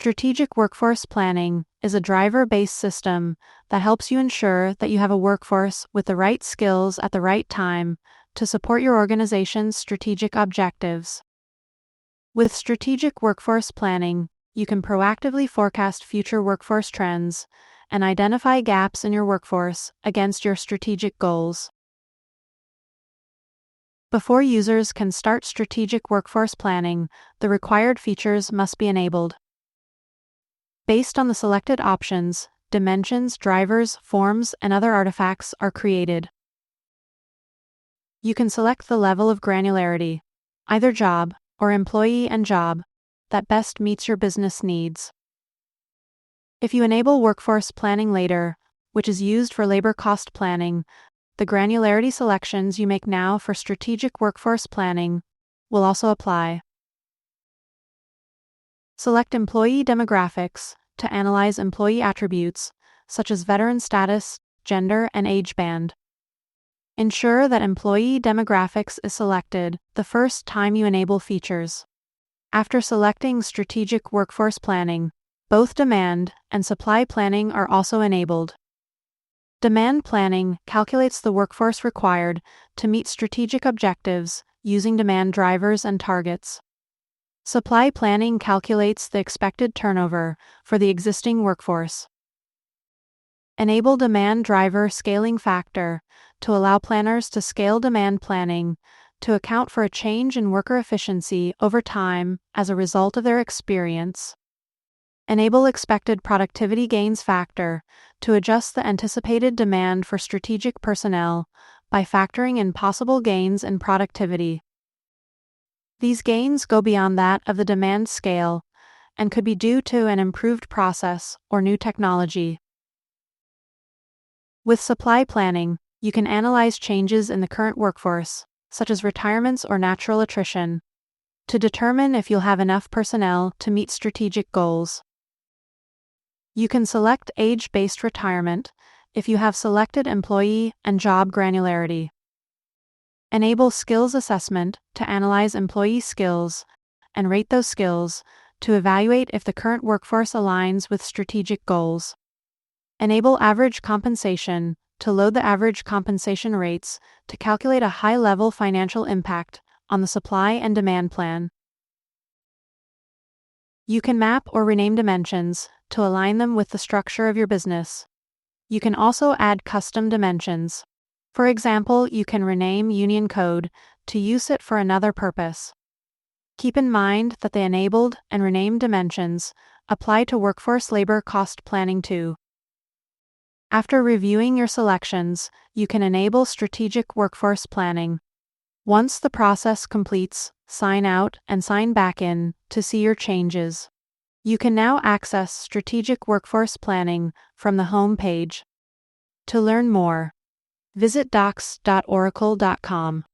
Strategic workforce planning is a driver-based system that helps you ensure that you have a workforce with the right skills at the right time to support your organization's strategic objectives. With strategic workforce planning, you can proactively forecast future workforce trends and identify gaps in your workforce against your strategic goals. Before users can start strategic workforce planning, the required features must be enabled. Based on the selected options, dimensions, drivers, forms, and other artifacts are created. You can select the level of granularity, either job or employee and job, that best meets your business needs. If you enable workforce planning later, which is used for labor cost planning, the granularity selections you make now for strategic workforce planning will also apply. Select Employee Demographics to analyze employee attributes, such as veteran status, gender, and age band. Ensure that Employee Demographics is selected the first time you enable features. After selecting Strategic Workforce Planning, both demand and supply planning are also enabled. Demand planning calculates the workforce required to meet strategic objectives using demand drivers and targets. Supply planning calculates the expected turnover for the existing workforce. Enable demand driver scaling factor to allow planners to scale demand planning to account for a change in worker efficiency over time as a result of their experience. Enable expected productivity gains factor to adjust the anticipated demand for strategic personnel by factoring in possible gains in productivity. These gains go beyond that of the demand scale and could be due to an improved process or new technology. With supply planning, you can analyze changes in the current workforce, such as retirements or natural attrition, to determine if you'll have enough personnel to meet strategic goals. You can select age-based retirement if you have selected employee and job granularity. Enable skills assessment to analyze employee skills and rate those skills to evaluate if the current workforce aligns with strategic goals. Enable average compensation to load the average compensation rates to calculate a high-level financial impact on the supply and demand plan. You can map or rename dimensions to align them with the structure of your business. You can also add custom dimensions. For example, you can rename Union Code to use it for another purpose. Keep in mind that the enabled and renamed dimensions apply to workforce labor cost planning too. After reviewing your selections, you can enable strategic workforce planning. Once the process completes, sign out and sign back in to see your changes. You can now access strategic workforce planning from the home page. To learn more, visit docs.oracle.com.